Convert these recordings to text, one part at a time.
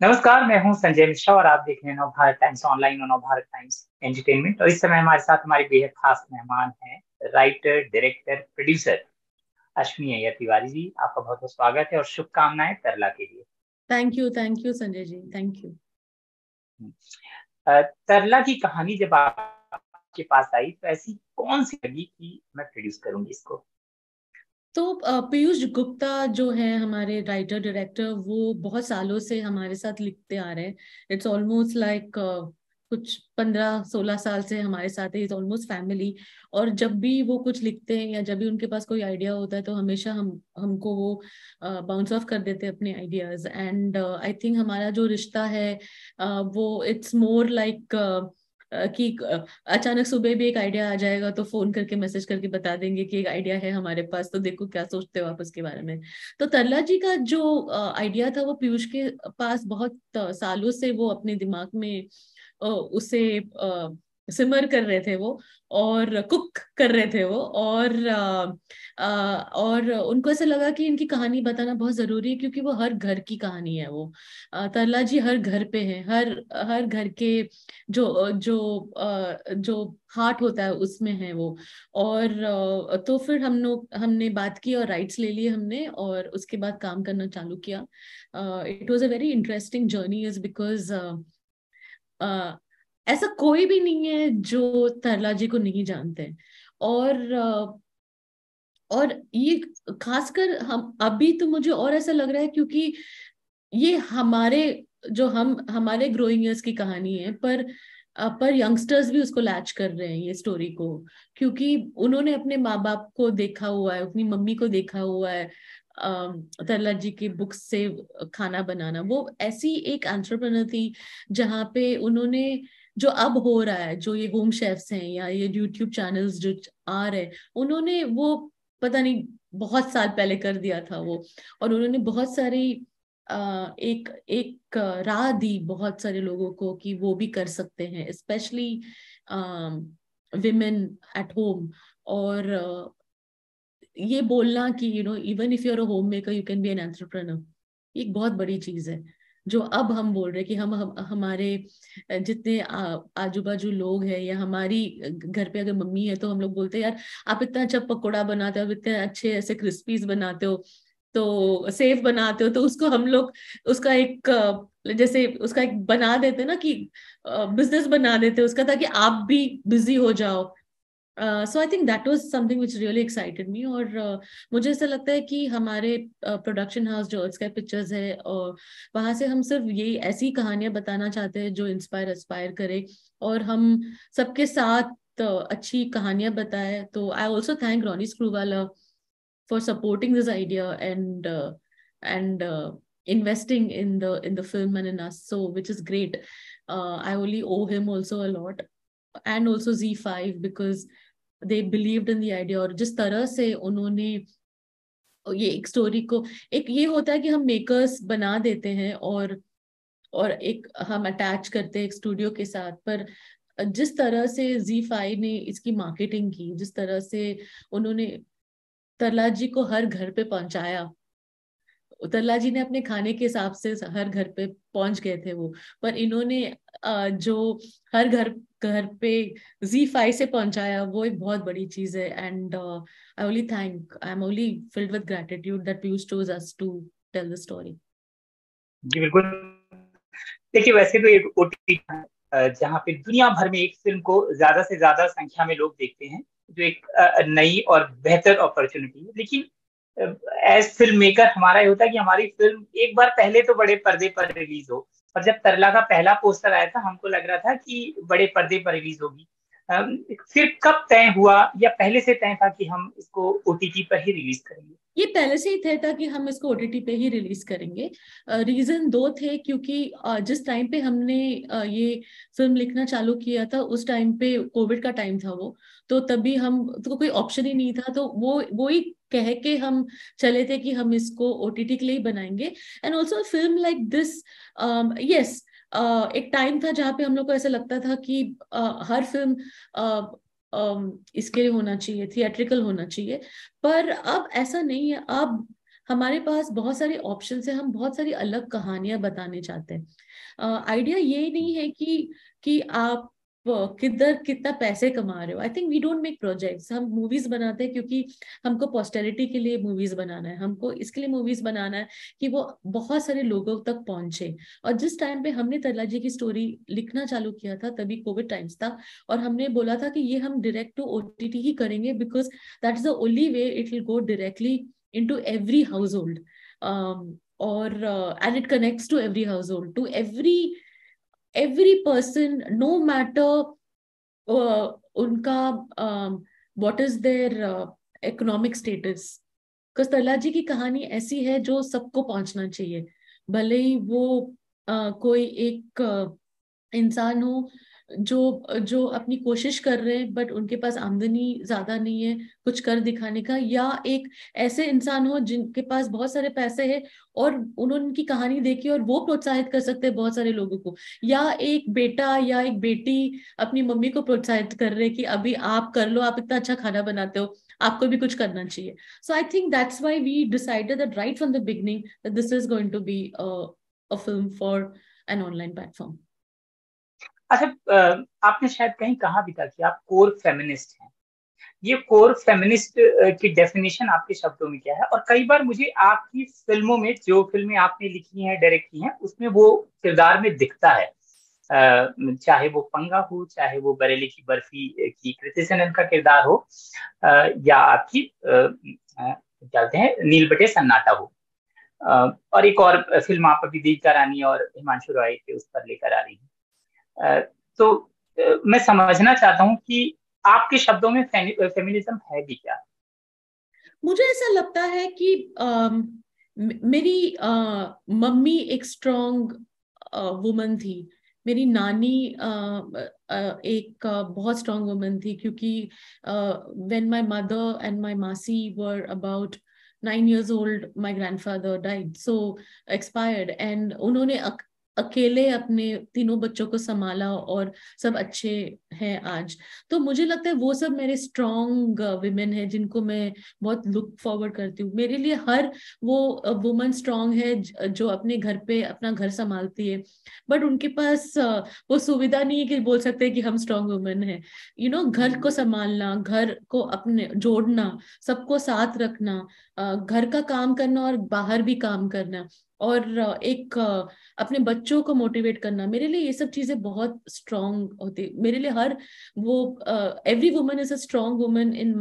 नमस्कार, मैं हूं संजय मिश्रा और आप देख रहे हैं नवभारत टाइम्स ऑनलाइन और नवभारत टाइम्स एंटरटेनमेंट। और इस समय हमारे साथ हमारे बेहद खास मेहमान हैं, writer, director, producer Ashwiny Iyer Tiwari ji. आपका बहुत बहुत स्वागत है और शुभकामनाएं तरला के लिए। Thank you Sanjay ji, thank you. Tarla की कहानी जब आपके पास आई तो ऐसी कौन सी लगी कि मैं प्रोड्यूस करूंगी इसको? तो पीयूष गुप्ता जो है हमारे राइटर डायरेक्टर, वो बहुत सालों से हमारे साथ लिखते आ रहे हैं। इट्स ऑलमोस्ट लाइक कुछ 15-16 साल से हमारे साथ है। It's almost family. और जब भी वो कुछ लिखते हैं या जब भी उनके पास कोई आइडिया होता है तो हमेशा हमको वो बाउंस ऑफ कर देते हैं अपने आइडियाज। एंड आई थिंक हमारा जो रिश्ता है वो इट्स मोर लाइक कि अचानक सुबह भी एक आइडिया आ जाएगा तो फोन करके मैसेज करके बता देंगे कि एक आइडिया है हमारे पास, तो देखो क्या सोचते हो आप उसके बारे में। तो तरला जी का जो आइडिया था वो पीयूष के पास बहुत सालों से वो अपने दिमाग में उसे सिमर कर रहे थे वो, और कुक कर रहे थे वो। और उनको ऐसा लगा कि इनकी कहानी बताना बहुत जरूरी है, क्योंकि वो हर घर की कहानी है वो। तरला जी हर घर पे है, हर हर घर के जो हार्ट होता है उसमें है वो। और तो फिर हमने बात की और राइट्स ले लिए हमने, और उसके बाद काम करना चालू किया। It was a very interesting journey, is because ऐसा कोई भी नहीं है जो तरला जी को नहीं जानते हैं। और और ये खासकर हम अभी तो मुझे और ऐसा लग रहा है, क्योंकि ये हमारे ग्रोइंग ईयर्स की कहानी है, पर यंगस्टर्स भी उसको लैच कर रहे हैं ये स्टोरी को, क्योंकि उन्होंने अपने माँ बाप को देखा हुआ है, अपनी मम्मी को देखा हुआ है। तरला जी की बुक्स से खाना बनाना, वो ऐसी एक एंटरप्रेन्योर थी जहाँ पे उन्होंने जो अब हो रहा है, जो ये होम शेफ्स हैं या ये यूट्यूब चैनल्स जो आ रहे हैं, उन्होंने वो पता नहीं बहुत साल पहले कर दिया था वो। और उन्होंने बहुत सारी एक एक राह दी बहुत सारे लोगों को कि वो भी कर सकते हैं, स्पेशली विमेन एट होम। और ये बोलना कि even if you are a home maker you can be an entrepreneur, एक बहुत बड़ी चीज है जो अब हम बोल रहे हैं कि हमारे जितने आजू बाजू लोग हैं, या हमारी घर पे अगर मम्मी है तो हम लोग बोलते हैं, यार आप इतना अच्छा पकौड़ा बनाते हो, आप इतने अच्छे ऐसे क्रिस्पीज बनाते हो, तो सेव बनाते हो, तो उसको हम लोग उसका एक जैसे उसका एक बना देते हैं ना कि बिजनेस बना देते हैं उसका, ताकि आप भी बिजी हो जाओ। So I think that was something which really excited me. और मुझे ऐसा लगता है कि हमारे प्रोडक्शन हाउस जो स्काई पिक्चर्स है, और वहां से हम सिर्फ यही ऐसी कहानियां बताना चाहते हैं जो इंस्पायर एस्पायर करे, और हम सबके साथ अच्छी कहानियां बताए। तो I also thank Ronnie Screwvala for supporting this idea, and investing in the film and in us, so which is great. I only owe him also a lot, and also Z5, because they believed in the idea। और जिस तरह से उन्होंने ये एक story को, एक ये होता है कि हम मेकर्स बना देते हैं और एक हम अटैच करते हैं एक स्टूडियो के साथ, पर जिस तरह से Z5 ने इसकी मार्केटिंग की, जिस तरह से उन्होंने तरला जी को हर घर पे पहुंचाया। तरला जी ने अपने खाने के हिसाब से हर घर पे पहुंच गए थे वो, पर इन्होंने जो हर घर घर पे Z5 से पहुंचाया, वो एक बहुत बड़ी चीज है। And I am only filled with gratitude that Piyush chose us to tell the story. जी बिल्कुल। देखिए, वैसे तो एक ओटीटी जहाँ पे दुनिया भर में एक फिल्म को ज्यादा से ज्यादा संख्या में लोग देखते हैं, जो एक नई और बेहतर अपॉर्चुनिटी है। लेकिन एज फिल्म मेकर हमारा ये होता है कि हमारी फिल्म एक बार पहले तो बड़े पर्दे पर रिलीज हो। और जब तरला का पहला पोस्टर आया था, हमको लग रहा था कि बड़े पर्दे पर रिलीज होगी। फिर कब तय हुआ, या पहले से तय था कि हम इसको ओटीटी पर ही रिलीज करेंगे? ये पहले से ही तय था कि हम इसको ओटीटी पे ही रिलीज करेंगे। रीजन दो थे, क्योंकि जिस टाइम पे हमने ये फिल्म लिखना चालू किया था, उस टाइम पे कोविड का टाइम था वो। तो तभी हम तो कोई ऑप्शन ही नहीं था, तो वो ही कह के हम चले थे कि हम इसको ओटीटी के लिए ही बनाएंगे। And also film like this, yes, एक टाइम था जहाँ पे हम लोग को ऐसा लगता था कि हर फिल्म इसके लिए होना चाहिए, थिएट्रिकल होना चाहिए। पर अब ऐसा नहीं है। अब हमारे पास बहुत सारे ऑप्शन है, हम बहुत सारी अलग कहानियां बताने चाहते हैं। आइडिया ये नहीं है कि आप किधर कितना पैसे कमा रहे हो। I think we don't make projects, हम मूवीज बनाते हैं क्योंकि हमको पोस्टेरिटी के लिए मूवीज बनाना है, हमको इसके लिए मूवीज बनाना है कि वो बहुत सारे लोगों तक पहुंचे। और जिस टाइम पे हमने तरला जी की स्टोरी लिखना चालू किया था तभी कोविड टाइम्स था, और हमने बोला था कि ये हम डायरेक्ट टू ओटीटी ही करेंगे because that is the only way it will go directly into every household, or and it connects to every household, to every person, no matter unka what is their economic status. because तरला जी की कहानी ऐसी है जो सबको पहुंचना चाहिए, भले ही वो कोई एक इंसान हो जो जो अपनी कोशिश कर रहे हैं बट उनके पास आमदनी ज्यादा नहीं है कुछ कर दिखाने का, या एक ऐसे इंसान हो जिनके पास बहुत सारे पैसे हैं और उन्होंने उनकी कहानी देखी और वो प्रोत्साहित कर सकते हैं बहुत सारे लोगों को, या एक बेटा या एक बेटी अपनी मम्मी को प्रोत्साहित कर रहे कि अभी आप कर लो, आप इतना अच्छा खाना बनाते हो, आपको भी कुछ करना चाहिए. So I think that's why we decided that right from the beginning that this is going to be a film for an online platform. अच्छा, आपने शायद कहीं कहा भी था कि आप कोर फेमिनिस्ट हैं। ये कोर फेमिनिस्ट की डेफिनेशन आपके शब्दों में क्या है? और कई बार मुझे आपकी फिल्मों में, जो फिल्में आपने लिखी हैं, डायरेक्ट की हैं, उसमें वो किरदार में दिखता है। चाहे वो पंगा हो, चाहे वो बरेली की बर्फी की कृति सेनन का किरदार हो, या आपकी क्या कहते हैं नील बटे सन्नाटा हो, और एक और फिल्म आप अभी दीपिका रानी और हिमांशु रॉय के उस पर लेकर आ रही हैं। तो मैं समझना चाहता हूँ कि आपके शब्दों में फेमिनिज्म है भी क्या? मुझे ऐसा लगता है कि मेरी मम्मी एक स्ट्रॉन्ग वुमन थी, मेरी नानी एक बहुत स्ट्रॉन्ग वुमन थी, क्योंकि when my mother and my मासी were about 9 years old, my grandfather died, so expired, and उन्होंने अकेले अपने तीनों बच्चों को संभाला और सब अच्छे हैं आज. तो मुझे लगता है वो सब मेरे स्ट्रॉन्ग विमेन है जिनको मैं बहुत लुक फॉरवर्ड करती हूँ. मेरे लिए हर वो वुमन स्ट्रॉन्ग है जो अपने घर पे अपना घर संभालती है, बट उनके पास वो सुविधा नहीं है कि बोल सकते हैं कि हम स्ट्रॉन्ग वुमन है. घर को संभालना, घर को अपने जोड़ना, सबको साथ रखना, घर का काम करना और बाहर भी काम करना, और एक अपने बच्चों को मोटिवेट करना, मेरे लिए ये सब चीजें बहुत स्ट्रॉन्ग होती. मेरे लिए हर वो every woman is a strong woman in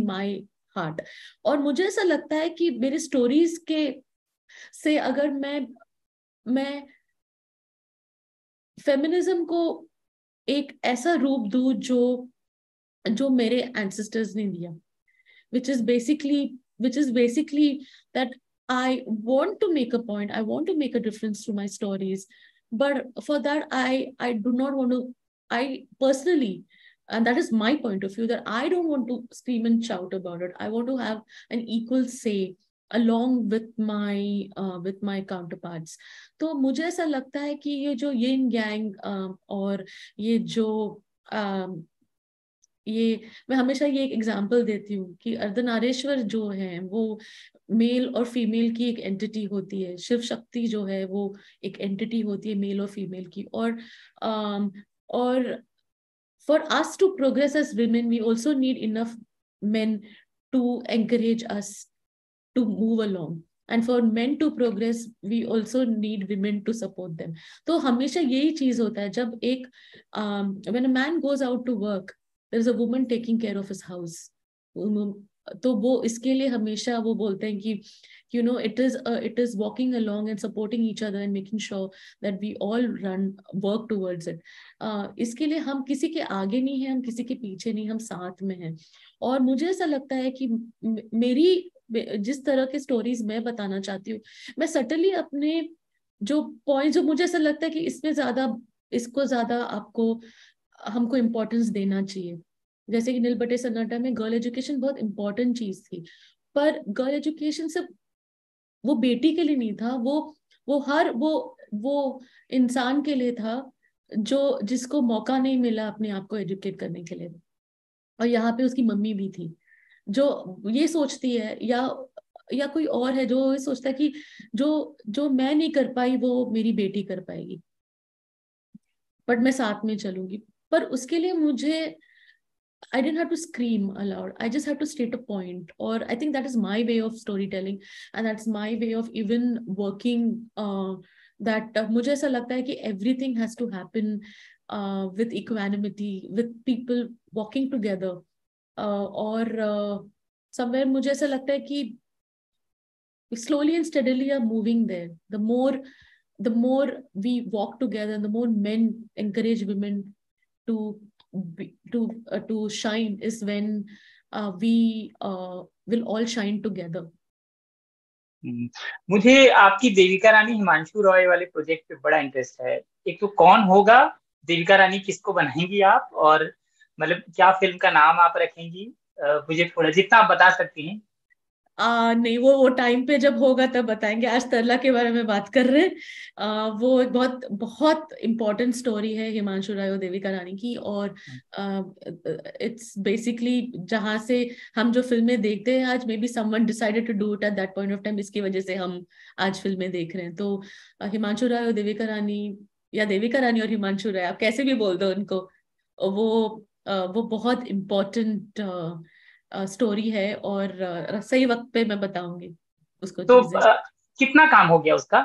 my heart. और मुझे ऐसा लगता है कि मेरे स्टोरीज के से अगर मैं फेमिनिज्म को एक ऐसा रूप दूं जो जो मेरे एंसेस्टर्स ने दिया, which is basically that I want to make a point, I want to make a difference to my stories, but for that I do not want to, I personally, and that is my point of view, that I don't want to scream and shout about it. I want to have an equal say along with my counterparts. तो मुझे ऐसा लगता है कि ये जो यिन gang और ये जो ये मैं हमेशा ये एक एग्जांपल देती हूँ कि अर्धनारेश्वर जो है वो मेल और फीमेल की एक एंटिटी होती है, शिव शक्ति जो है वो एक एंटिटी होती है मेल और फीमेल की. और for us to progress as women we also need enough men to encourage us to move along, and for men to progress we also need women to support them. तो हमेशा यही चीज होता है जब एक when a man goes out to work, there is a woman taking care of his house. तो वो इसके लिए हमेशा वो बोलते हैं कि it is walking along and supporting each other and making sure that we all work towards it. इसके लिए हम किसी के आगे नहीं है, हम किसी के पीछे नहीं, हम साथ में हैं. और मुझे ऐसा लगता है कि मेरी जिस तरह के स्टोरीज मैं बताना चाहती हूँ, मैं सटली अपने जो पॉइंट, जो मुझे ऐसा लगता है कि इसको ज्यादा हमको इम्पोर्टेंस देना चाहिए. जैसे कि नील बटे सन्नाटा में गर्ल एजुकेशन बहुत इंपॉर्टेंट चीज थी, पर गर्ल एजुकेशन सिर्फ वो बेटी के लिए नहीं था, वो इंसान के लिए था जिसको मौका नहीं मिला अपने आप को एजुकेट करने के लिए. और यहाँ पे उसकी मम्मी भी थी जो ये सोचती है, या या कोई और है जो सोचता है कि जो जो मैं नहीं कर पाई वो मेरी बेटी कर पाएगी, बट मैं साथ में चलूंगी। पर उसके लिए मुझे I didn't have to scream aloud. I just had to state a point. Or I think that is my way of storytelling, and that's my way of even working. That मुझे ऐसा लगता है कि everything has to happen with equanimity, with people walking together. और somewhere मुझे ऐसा लगता है कि slowly and steadily are moving there. The more we walk together, the more men encourage women to to shine is when we will all shine together. मुझे आपकी देविका रानी हिमांशु रॉय वाले project पे बड़ा इंटरेस्ट है। एक तो कौन होगा देविका रानी, किसको बनाएंगी आप, और मतलब क्या फिल्म का नाम आप रखेंगी? मुझे थोड़ा जितना आप बता सकती हैं। नहीं, वो टाइम पे जब होगा तब बताएंगे। आज तरला के बारे में बात कर रहे हैं। वो एक बहुत बहुत इम्पोर्टेंट स्टोरी है हिमांशु राय और देविका रानी की, और इट्स बेसिकली जहां से हम जो फिल्में देखते हैं आज, maybe someone decided to do it at that point of time, इसकी वजह से हम आज फिल्में देख रहे हैं। तो हिमांशु राय और देविका रानी, या देविका रानी और हिमांशु राय, आप कैसे भी बोल दो उनको, वो बहुत इम्पोर्टेंट स्टोरी है, और सही वक्त पे मैं बताऊंगी उसको तो चीजें। कितना काम हो गया उसका?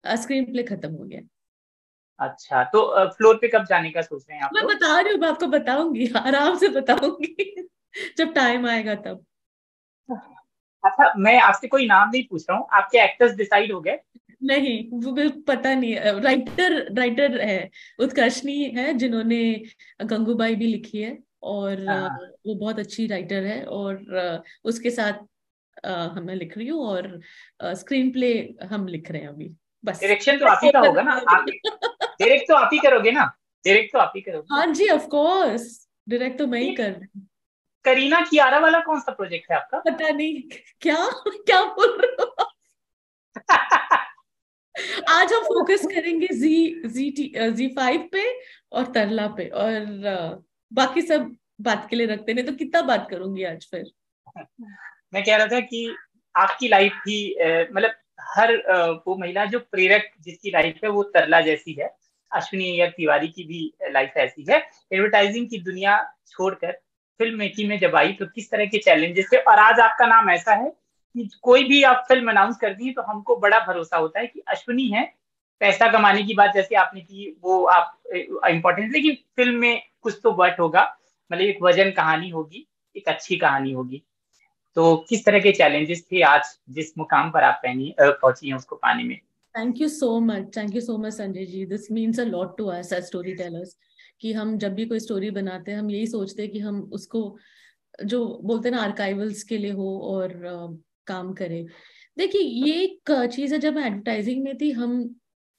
स्क्रीन प्ले खत्म हो गया। अच्छा, तो फ्लोर पे कब जाने का सोच रहे हैं आप मैं लोग? बता रही हूँ, मैं आपको बताऊंगी, आराम से बताऊंगी जब टाइम आएगा तब। अच्छा, मैं आपसे कोई नाम नहीं पूछ रहा हूँ, आपके एक्टर्स डिसाइड हो गए? नहीं, वो बिल्कुल पता नहीं है। राइटर है, उत्कर्षणी है, जिन्होंने गंगूबाई भी लिखी है, और हाँ। वो बहुत अच्छी राइटर है, और उसके साथ मैं लिख रही हूँ, और स्क्रीन प्ले हम लिख रहे हैं अभी, बस। डायरेक्शन तो आप ही का होगा ना? आप डायरेक्ट तो आप ही करोगे ना? डायरेक्ट तो आप ही करोगे हाँ ना? जी, ऑफ कोर्स, डायरेक्ट तो मैं ही ये कर रही हूँ। करीना कियारा वाला कौन सा प्रोजेक्ट है आपका? पता नहीं क्या क्या बोल रहे हो। आज हम फोकस करेंगे जी5 पे और तरला पे, और बाकी सब बात के लिए रखते, नहीं तो कितना बात करूंगी आज फिर। मैं कह रहा था कि आपकी लाइफ भी मतलब हर वो महिला जो प्रेरक जिसकी लाइफ है वो तरला जैसी है। अश्विनी अय्यर तिवारी की भी लाइफ ऐसी है। एडवर्टाइजिंग की दुनिया छोड़कर फिल्म मेकिंग में जब आई तो किस तरह के चैलेंजेस थे, और आज आपका नाम ऐसा है कि कोई भी आप फिल्म अनाउंस कर दी तो हमको बड़ा भरोसा होता है कि अश्विनी है। पैसा कमाने की बात जैसे आपने की वो आप इम्पोर्टेंट, लेकिन फिल्म में कुछ तो बट होगा, मतलब एक वजन कहानी होगी, एक अच्छी कहानी होगी। तो किस तरह के चैलेंजेस थे आज जिस मुकाम पर आप पहुंची हैं उसको पाने में? Thank you so much, thank you so much Sanjay ji, this means a lot to us as storytellers, कि हम जब भी कोई स्टोरी बनाते हैं हम यही सोचते हैं कि हम उसको, जो बोलते हैं ना, आर्काइवल्स के लिए हो, और काम करे। देखिए, ये एक चीज है, जब मैं एडवर्टाइजिंग में थी हम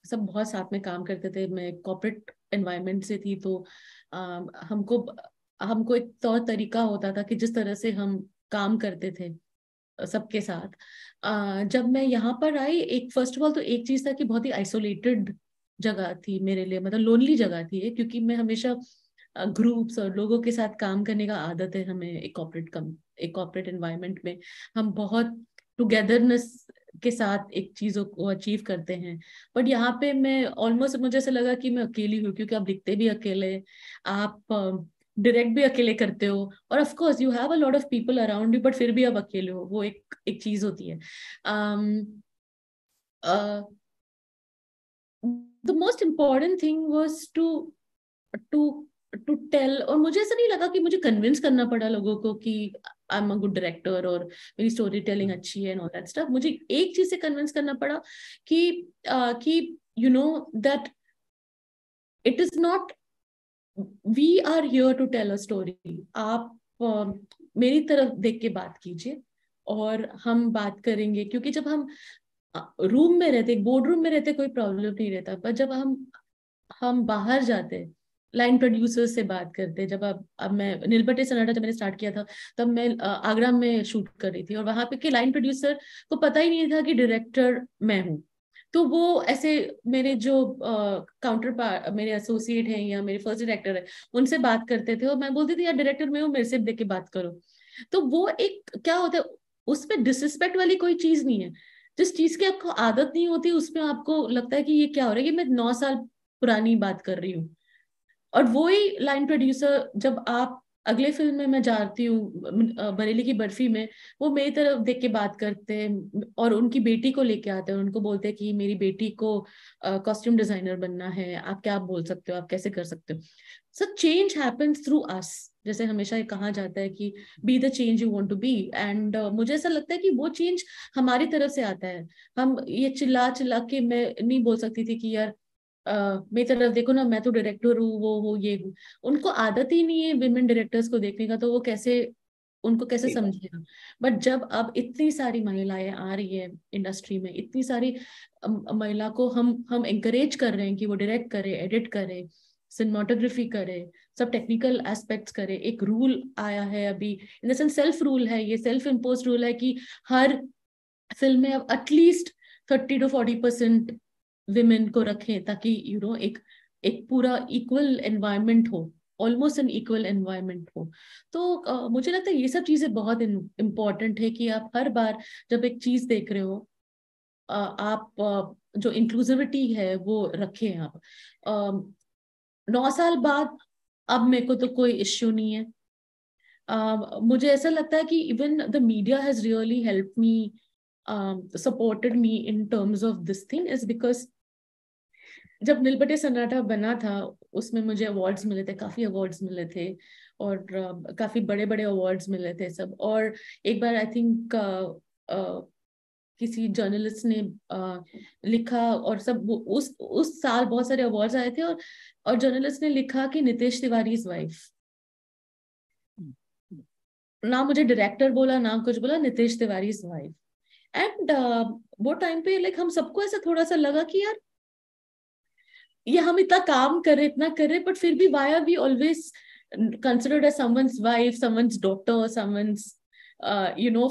सब बहुत साथ में काम करते थे, मैं कॉर्पोरेट एनवायरनमेंट से थी, तो हमको हमको एक तौर तरीका होता था कि जिस तरह से हम काम करते थे सबके साथ। जब मैं यहाँ पर आई, एक फर्स्ट ऑफ ऑल तो एक चीज था कि बहुत ही आइसोलेटेड जगह थी मेरे लिए, मतलब लोनली जगह थी ये, क्योंकि मैं हमेशा ग्रुप्स और लोगों के साथ काम करने का आदत है हमें, एक कॉर्पोरेट एनवायरनमेंट में हम बहुत टुगेदरनेस के साथ एक चीजों को अचीव करते हैं। बट यहाँ पे मैं ऑलमोस्ट, मुझे ऐसा लगा कि मैं अकेली हूँ, क्योंकि आप दिखते भी अकेले, आप डायरेक्ट भी अकेले करते हो, और of course you have a lot of people around you, but फिर भी आप अकेले हो, वो एक एक चीज होती है। The most important thing was to to tell, और मुझे ऐसा नहीं लगा कि मुझे कन्विंस करना पड़ा लोगों को कि आई एम अ गुड डायरेक्टर और मेरी स्टोरी टेलिंग अच्छी है एंड ऑल दैट स्टफ। मुझे एक चीज से कन्विंस करना पड़ा कि you know that it is not, we are here to tell a story. आप मेरी तरफ देख के बात कीजिए और हम बात करेंगे, क्योंकि जब हम रूम में रहते, बोर्ड रूम में रहते, कोई प्रॉब्लम नहीं रहता, पर जब हम बाहर जाते, लाइन प्रोड्यूसर से बात करते, जब अब मैं नीलबटे सन्नाटा जब मैंने स्टार्ट किया था, तब मैं आगरा में शूट कर रही थी, और वहां पे के लाइन प्रोड्यूसर को पता ही नहीं था कि डायरेक्टर मैं हूँ। तो वो ऐसे मेरे जो काउंटर पार्ट, मेरे एसोसिएट हैं या मेरे फर्स्ट डायरेक्टर है, उनसे बात करते थे, और मैं बोलती थी यार डायरेक्टर मैं हूँ, मेरे से देख के बात करो। तो वो एक क्या होता है, उसमें डिसरिस्पेक्ट वाली कोई चीज नहीं है। जिस चीज की आपको आदत नहीं होती उसमें आपको लगता है कि ये क्या हो रहा है, कि मैं 9 साल पुरानी बात कर रही हूँ। और वही लाइन प्रोड्यूसर, जब आप अगले फिल्म में मैं जाती हूँ बरेली की बर्फी में, वो मेरी तरफ देख के बात करते हैं और उनकी बेटी को लेके आते हैं, उनको बोलते हैं कि मेरी बेटी को कॉस्ट्यूम डिजाइनर बनना है, आप क्या बोल सकते हो, आप कैसे कर सकते हो। So change happens through us, जैसे हमेशा ये कहा जाता है कि be the change you want to be. And मुझे ऐसा लगता है कि वो चेंज हमारी तरफ से आता है। हम ये चिल्ला चिल्ला के मैं नहीं बोल सकती थी कि यार मेरी तरफ देखो ना, मैं तो डायरेक्टर हूँ, वो हूँ, ये हूँ। उनको आदत ही नहीं है विमेन डायरेक्टर्स को देखने का, तो वो कैसे, उनको कैसे सही बात। समझेगा। बट जब अब इतनी सारी महिलाएं आ रही है इंडस्ट्री में, इतनी सारी महिला को हम एंकरेज कर रहे हैं कि वो डायरेक्ट करे, एडिट करे, सिनेमाटोग्राफी करे, सब टेक्निकल एस्पेक्ट्स करे। एक रूल आया है अभी, in the sense self rule है, ये सेल्फ इम्पोज रूल है कि हर फिल्म में अब एटलीस्ट 30 to 40% विमेन को रखें, ताकि एक एक पूरा इक्वल एनवायरनमेंट हो, ऑलमोस्ट एन इक्वल एनवायरनमेंट हो। तो मुझे लगता है ये सब चीजें बहुत इम्पोर्टेंट है कि आप हर बार जब एक चीज देख रहे हो, आप जो इंक्लूसिविटी है वो रखें आप। 9 साल बाद अब मेरे को तो कोई इश्यू नहीं है। मुझे ऐसा लगता है कि even the media has really help me, supported me in terms of this thing, is because जब नील बटे सन्नाटा बना था उसमें मुझे अवार्ड्स मिले थे, काफी अवार्ड्स मिले थे, और काफी बड़े बड़े अवार्ड्स मिले थे सब। और एक बार आई थिंक किसी जर्नलिस्ट ने लिखा, और सब उस साल बहुत सारे अवार्ड्स आए थे, और जर्नलिस्ट ने लिखा कि नितेश तिवारी इज वाइफ। ना मुझे डायरेक्टर बोला ना कुछ बोला, Nitesh Tiwari is wife. And वो टाइम पे लाइक हम सबको ऐसा थोड़ा सा लगा कि यार ये हम इतना काम कर रहे, इतना कर रहे, बट फिर भी why are we always considered as someone's wife, someone's daughter, someone's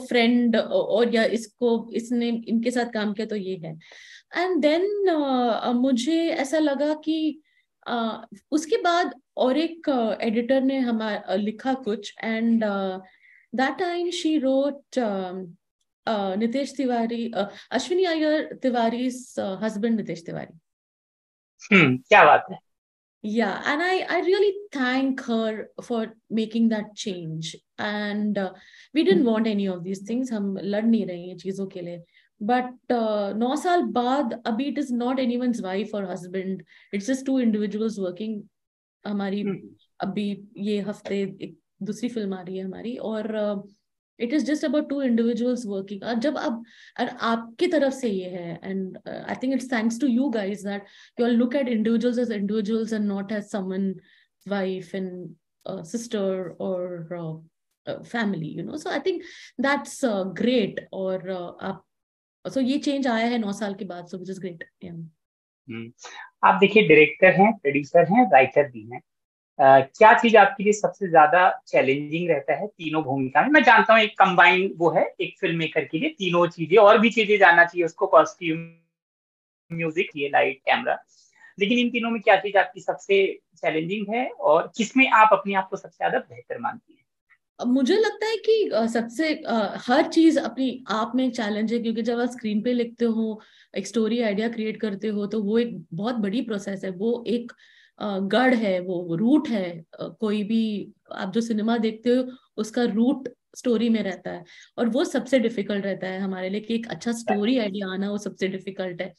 friend, और या इसने इनके साथ काम किया तो ये है। एंड देन मुझे ऐसा लगा कि उसके बाद और एक एडिटर ने हमारा लिखा कुछ, and that time she wrote Nitesh Tiwari, Ashwiny Iyer तिवारी's husband नितेश तिवारी। क्या बात है। Yeah, and I really thank her for making that change. And we didn't want any of these things. हम लड़ नहीं रहे हैं चीजों के लिए. But 9 साल बाद अभी it is not anyone's wife or husband. It's just two individuals working. हमारी अभी ये हफ्ते एक दूसरी फिल्म आ रही है हमारी, और it is just about two individuals working. जब अब आपकी तरफ से ये है, and I think it's thanks to you guys that you all look at individuals as individuals and not as someone wife and sister or family, so I think that's great। और आप so ये change आया है 9 साल के बाद, so which is great। आप देखिए, डायरेक्टर हैं, प्रोड्यूसर हैं, राइटर भी हैं। क्या चीज आपके लिए सबसे ज्यादा चैलेंजिंग रहता है तीनों भूमिका में? मैं जानता हूँ एक कंबाइन वो है एक फिल्म मेकर के लिए तीनों चीजें, और भी चीजें जानना चाहिए उसको, कॉस्ट्यूम, म्यूजिक, ये लाइट, कैमरा, लेकिन इन तीनों में क्या चीज आपकी सबसे चैलेंजिंग है और किसमें आप अपने आप को सबसे ज्यादा बेहतर मानती हैं? मुझे लगता है कि सबसे हर चीज अपनी आप में एक चैलेंज है, क्योंकि जब आप स्क्रीन पे लिखते हो, एक स्टोरी आइडिया क्रिएट करते हो, तो वो एक बहुत बड़ी प्रोसेस है, वो एक गढ़ है, वो रूट है। कोई भी आप जो सिनेमा देखते हो उसका रूट स्टोरी में रहता है, और वो सबसे डिफिकल्ट रहता है हमारे लिए, कि एक अच्छा स्टोरी आइडिया आना वो सबसे डिफिकल्ट है।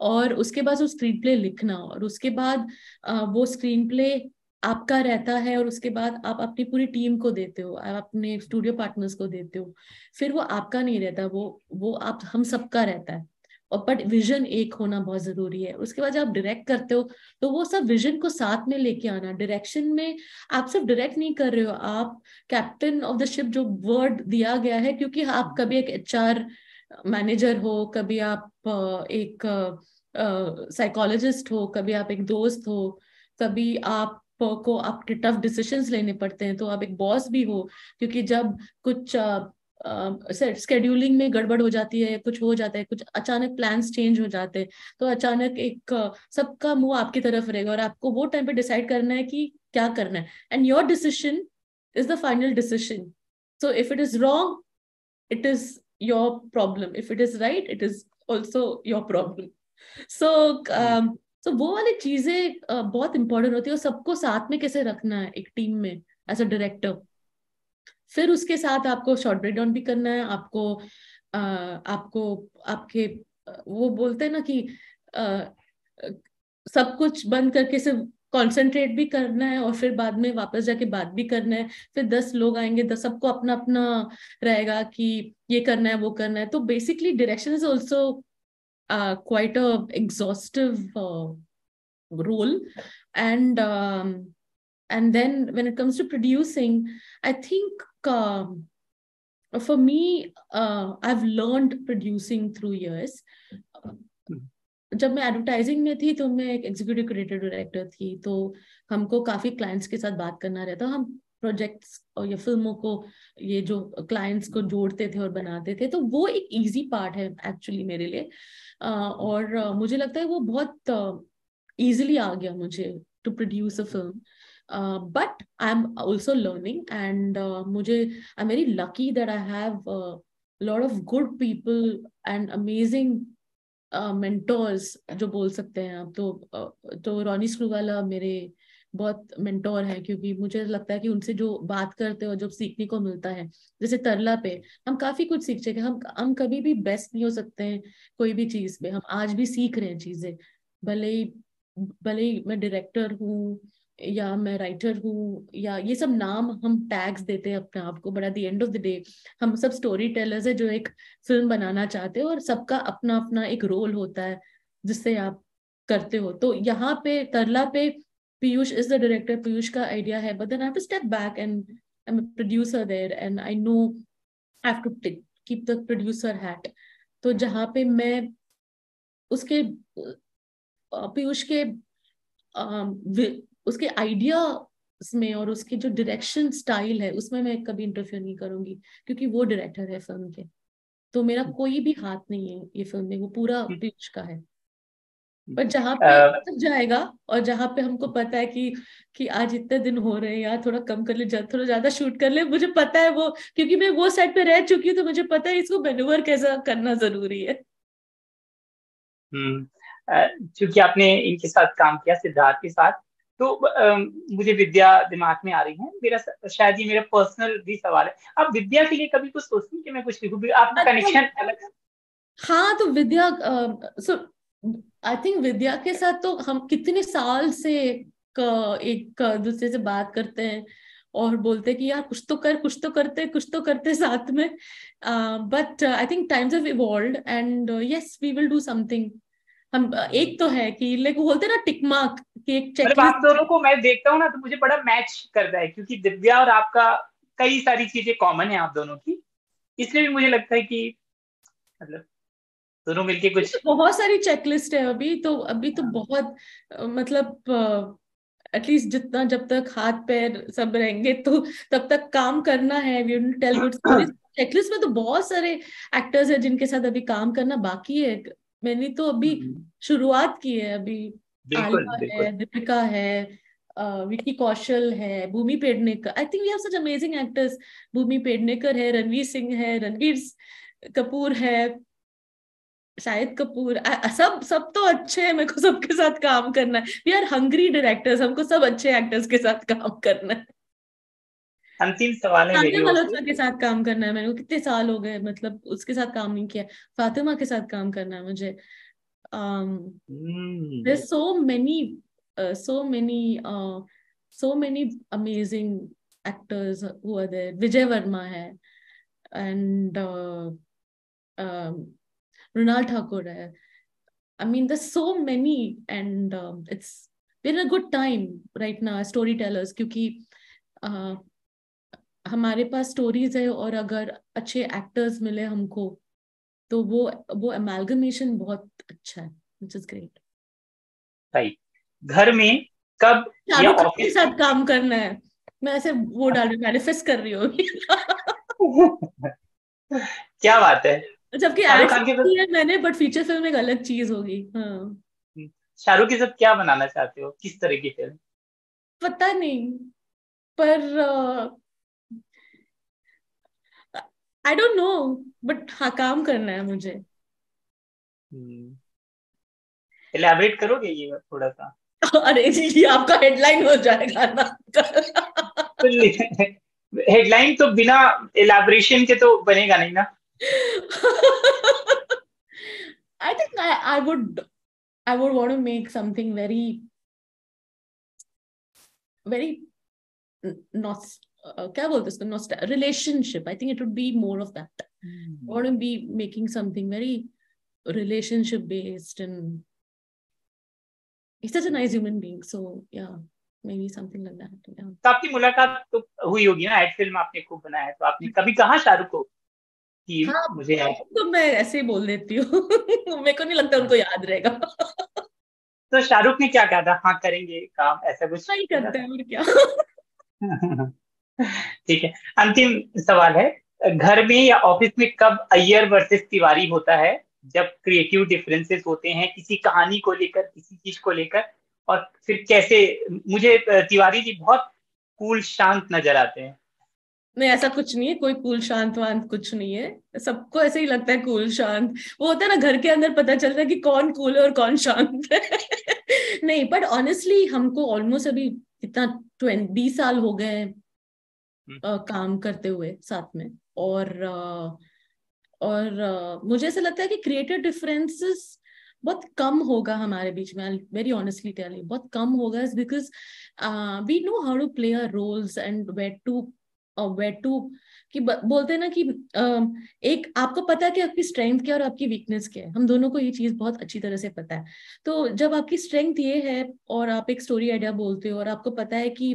और उसके बाद वो स्क्रीन प्ले लिखना, और उसके बाद वो स्क्रीन प्ले आपका रहता है, और उसके बाद आप अपनी पूरी टीम को देते हो, आप अपने स्टूडियो पार्टनर्स को देते हो, फिर वो आपका नहीं रहता, वो आप हम सबका रहता है। और बट विजन एक होना बहुत जरूरी है। उसके बाद जब आप डायरेक्ट करते हो तो वो सब विजन को साथ में लेके आना। डायरेक्शन में आप सिर्फ डायरेक्ट नहीं कर रहे हो, आप कैप्टन ऑफ द शिप जो वर्ड दिया गया है, क्योंकि आप कभी एक एचआर मैनेजर हो, कभी आप एक साइकोलॉजिस्ट हो, कभी आप एक दोस्त हो, कभी आप को आपके टफ डिसीजंस लेने पड़ते हैं, तो आप एक बॉस भी हो, क्योंकि जब कुछ स्केड्यूलिंग में गड़बड़ हो जाती है, कुछ हो जाता है, कुछ अचानक प्लान्स चेंज हो जाते हैं, तो अचानक एक सबका मुंह आपकी तरफ रहेगा, और आपको वो टाइम पे डिसाइड करना है कि क्या करना है, and your decision is the final decision. So if it is wrong, it is your problem. If it is right, it is also your problem. So वो वाली चीजें बहुत इंपॉर्टेंट होती है, और सबको साथ में कैसे रखना है एक टीम में एज अ डायरेक्टर। फिर उसके साथ आपको शॉर्ट ब्रेक डाउन भी करना है, आपको आपके वो बोलते हैं ना कि सब कुछ बंद करके सिर्फ कंसंट्रेट भी करना है, और फिर बाद में वापस जाके बात भी करना है। फिर 10 लोग आएंगे, 10 सबको अपना अपना रहेगा कि ये करना है वो करना है। तो basically direction is also quite a exhaustive role. And then when it comes to producing, I think for me, I've learned producing through years. जब मैं एडवर्टाइजिंग में थी तो मैं एक एग्जीक्यूटिव क्रिएटिव डायरेक्टर थी, तो हमको काफी क्लाइंट्स के साथ बात करना रहता। हम प्रोजेक्ट्स और या फिल्मों को, ये जो क्लाइंट्स को जोड़ते थे और बनाते थे, तो वो एक इजी पार्ट है एक्चुअली मेरे लिए। और मुझे लगता है वो बहुत इजीली आ गया मुझे to produce a film. But I am also learning, and मुझे I am very lucky that I have lot of good people and amazing mentors जो बोल सकते हैं आप। तो रॉनी स्क्रूवाला मेरे बहुत मेंटोर है, क्योंकि मुझे लगता है कि उनसे जो बात करते हो जो सीखने को मिलता है, जैसे तरला पे हम काफी कुछ सीख चुके हैं। हम कभी भी बेस्ट नहीं हो सकते हैं कोई भी चीज पे, हम आज भी सीख रहे हैं चीजें। भले ही मैं डायरेक्टर हूँ या मैं राइटर हूँ, या ये सब नाम हम टैग्स देते हैं अपने आप को, but at the end of the day हम सब स्टोरी टेलर्स है जो एक फिल्म बनाना चाहते हो, और सबका अपना अपना एक रोल होता है जिससे आप करते हो। तो यहाँ पे तरला पे Piyush is the director, Piyush का आइडिया है, but then I have to step back and I am a producer there, and I know I have to keep the producer hat. तो जहाँ पे मैं उसके पीयूष के उसके आइडिया में और उसकी जो डायरेक्शन स्टाइल है उसमें मैं कभी इंटरफेयर नहीं करूंगी, क्योंकि वो डायरेक्टर है फिल्म के। तो मेरा कोई भी हाथ नहीं है ये फिल्म में, वो पूरा पीयूष का है। पर जहाँ पे तक जाएगा, और जहाँ पे हमको पता है कि आज इतने दिन हो रहे हैं यार, थोड़ा कम कर ले, थोड़ा ज्यादा शूट कर ले, मुझे पता है वो, क्योंकि मैं वो सेट पे रह चुकी हूँ, तो मुझे पता है इसको मैन्यूवर कैसा करना जरूरी है। क्योंकि आपने इनके साथ काम किया, सिद्धार्थ के साथ, तो मुझे विद्या दिमाग में आ रही है। मेरा शायद ये मेरा पर्सनल भी सवाल है, आप विद्या के लिए कभी कुछ सोचती हैं कि मैं कुछ लिखूं? आपका कनेक्शन अलग? हाँ, तो विद्या, सो आई थिंक विद्या के साथ तो हम कितने साल से एक दूसरे से बात करते हैं और बोलते हैं कि यार कुछ तो कर, कुछ तो करते साथ में। But I think times have evolved, and yes we will do something. हम एक तो है कि लाइक बोलते हैं ना टिक मार्क कि एक मतलब आप चेकलिस्ट। दोनों को मैं देखता हूँ ना, तो मुझे बड़ा मैच करता है, क्योंकि दिव्या और आपका कई सारी चीजें कॉमन है आप दोनों की। इसलिए भी मुझे लगता है कि मतलब दोनों मिलके कुछ। बहुत सारी चेकलिस्ट है अभी तो बहुत मतलब एटलीस्ट जितना, जब तक हाथ पैर सब रहेंगे तो तब तक काम करना है। We tell good stories. Checklist में तो बहुत सारे एक्टर्स हैं जिनके साथ अभी काम करना बाकी है। मैंने तो अभी शुरुआत की है अभी। बिल्कुल आलिया बिल्कुल। है, दीपिका है, विक्की कौशल है, Bhumi Pednekar. I think we have such amazing actors. Bhumi Pednekar है, रणवीर सिंह है, रणवीर कपूर है, शाहिद कपूर, सब सब तो अच्छे हैं। मेरे को सबके साथ काम करना है। वी आर हंग्री डायरेक्टर्स, हमको सब अच्छे एक्टर्स के साथ काम करना है। अंतिम सवाल है मेरी तान्या ओर से। मल्होत्रा के साथ काम करना है। मैंने को कितने साल हो गए, मतलब उसके साथ काम नहीं किया। फातिमा के साथ काम करना है मुझे। हम्म। there's so many so many amazing actors who are there. Vijay Verma है, and Mrunal Thakur है। I mean, there's so many, and it's we're in a good time right now as storytellers, क्योंकि uh, हमारे पास stories है, और अगर अच्छे actors मिले हमको तो वो अमेलगमेशन बहुत अच्छा है, which is great। राइट। घर में कब या शाहरुख खान के ऑफिस साथ काम करना है। मैं ऐसे वो डाल रही, मैनिफेस्ट कर रही हूँ अभी। में? क्या बात है। जबकि शाहरुख एड्स खान के की साथ? है मैंने, बट फीचर फिल्म एक अलग चीज होगी। हाँ, शाहरुख के साथ क्या बनाना चाहते हो, किस तरह की फिल्म? पता नहीं, पर आई डोंट नो, बट हाँ काम करना है मुझे। एलैबोरेट करोगे ये थोड़ा सा? अरे जी, ये आपका हेडलाइन हो जाएगा ना। हेडलाइन तो बिना एलैबोरेशन के तो बनेगा नहीं ना। I think I would want to make something very very not क्या बोलते हैं उसको, not relationship. I think it would be more of that. I want to be making something very relationship based, and he's such a nice human being. So yeah, maybe something like that. Yeah. तो आपकी मुलाकात तो हुई होगी ना, ad film आपने खूब बनाया है, तो आपने कभी कहा शाहरुख को कि हाँ, मुझे तो मैं ऐसे ही बोल देती हूँ। मेरे को नहीं लगता उनको याद रहेगा। तो शाहरुख ने क्या कहा था, हाँ करेंगे काम, ऐसा कुछ नहीं बोला करते हैं था? और क्या। ठीक है, अंतिम सवाल है, घर में या ऑफिस में कब अय्यर वर्सेस तिवारी होता है, जब क्रिएटिव डिफरेंसेस होते हैं किसी कहानी को लेकर, किसी चीज को लेकर, और फिर कैसे? मुझे तिवारी जी बहुत कूल शांत नजर आते हैं। नहीं, ऐसा कुछ नहीं है, कोई कूल शांत वांत कुछ नहीं है, सबको ऐसे ही लगता है कूल शांत। वो होता है ना, घर के अंदर पता चलता है कि कौन कूल है और कौन शांत है। नहीं, बट ऑनेस्टली हमको ऑलमोस्ट अभी कितना 20 साल हो गए हैं काम करते हुए साथ में। और मुझे ऐसा लगता है कि क्रिएटिव डिफरेंसेस बहुत कम होगा हमारे बीच में। वेरी ऑनेस्टली टेल यू, बहुत कम होगा, because we know how to play our roles and where to कि बोलते हैं ना कि एक आपको पता है कि आपकी स्ट्रेंथ क्या है और आपकी वीकनेस क्या है। हम दोनों को ये चीज बहुत अच्छी तरह से पता है। तो जब आपकी स्ट्रेंथ ये है और आप एक स्टोरी आइडिया बोलते हो और आपको पता है कि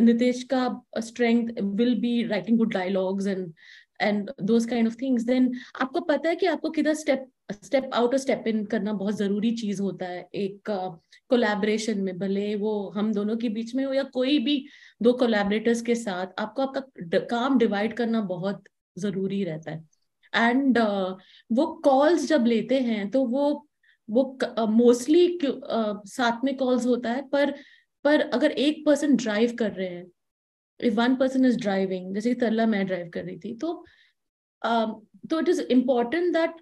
नितेश का strength will be writing good dialogues and those kind of things, then आपको पता है कि आपको किधर स्टेप आउट और स्टेप इन करना बहुत जरूरी चीज होता है एक कोलैबोरेशन में। भले वो हम दोनों के बीच में हो या कोई भी दो कोलैबोरेटर्स के साथ, आपको आपका काम डिवाइड करना बहुत जरूरी रहता है। एंड वो कॉल्स जब लेते हैं तो वो मोस्टली साथ में कॉल्स होता है, पर अगर एक पर्सन ड्राइव कर रहे हैं, if one person is driving, जैसे कि तरला मैं ड्राइव कर रही थी, तो इट इज इम्पोर्टेंट दैट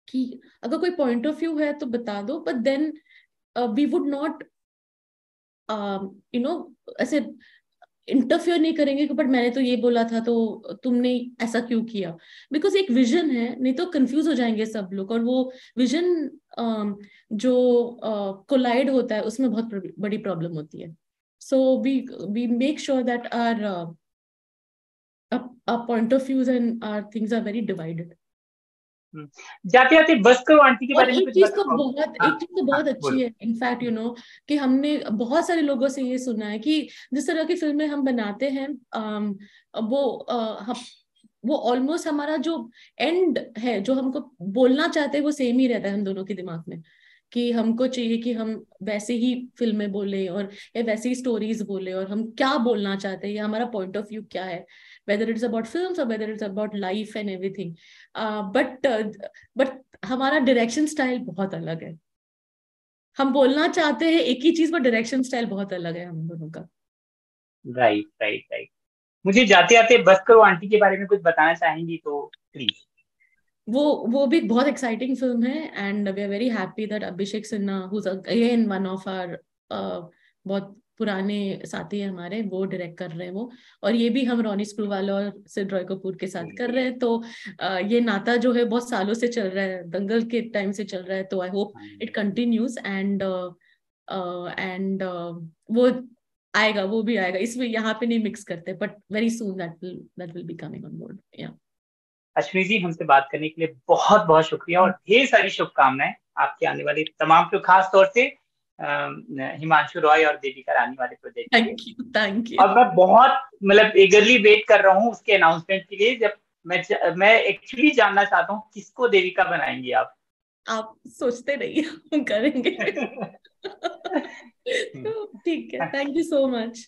कि अगर कोई पॉइंट ऑफ व्यू है तो बता दो, but then we would not ऐसे इंटरफियर नहीं करेंगे कि बट मैंने तो ये बोला था तो तुमने ऐसा क्यों किया। बिकॉज एक विजन है, नहीं तो कंफ्यूज हो जाएंगे सब लोग, और वो विजन जो कोलाइड होता है उसमें बहुत बड़ी प्रॉब्लम होती है। So we make sure that our point of views and our things are very divided. जाते जाते बस करो आंटी के और बारे में कुछ बताओ। एक चीज तो बहुत अच्छी है इनफैक्ट, कि हमने बहुत सारे लोगों से ये सुना है कि जिस तरह की फिल्में हम बनाते हैं वो ऑलमोस्ट हमारा जो एंड है, जो हमको बोलना चाहते हैं, वो सेम ही रहता है हम दोनों के दिमाग में। कि हमको चाहिए कि हम वैसे ही फिल्में बोले और या वैसे ही स्टोरीज बोले, और हम क्या बोलना चाहते हैं या हमारा पॉइंट ऑफ व्यू क्या है, whether it's about films or whether it's about life and everything. But हमारा डायरेक्शन स्टाइल बहुत अलग है। हम बोलना चाहते हैं एक ही चीज, पर डायरेक्शन स्टाइल बहुत अलग है हम दोनों का। Right right right. मुझे जाते जाते बस करो आंटी के बारे में कुछ बताना चाहेंगी तो प्लीज। वो भी बहुत एक्साइटिंग फिल्म है, and we are very happy that Abhishek Sinha, who is again one of our बहुत पुराने साथी है हमारे, वो डायरेक्ट कर रहे हैं वो। और ये भी हम रोनी स्क्रूवाला और सिड रॉय कपूर के साथ कर रहे हैं। तो ये नाता जो है बहुत सालों से चल रहा है, दंगल के टाइम से चल रहा है। तो I hope it continues, and वो आएगा, वो भी आएगा। इसमें यहाँ पे नहीं मिक्स करते, but very soon that will be coming on board. या अश्विनी जी, हमसे बात करने के लिए बहुत बहुत शुक्रिया और ढेर सारी शुभकामनाएं आपके आने वाले तमाम, जो खास तौर से हिमांशु रॉय और देविका रानी वाले प्रोजेक्ट के लिए। Thank you. और मैं बहुत मतलब एगरली वेट कर रहा हूँ उसके अनाउंसमेंट के लिए, जब मैं एक्चुअली जानना चाहता हूँ किसको देविका बनाएंगे आप। सोचते नहीं, हम करेंगे। तो ठीक है, थैंक यू सो मच।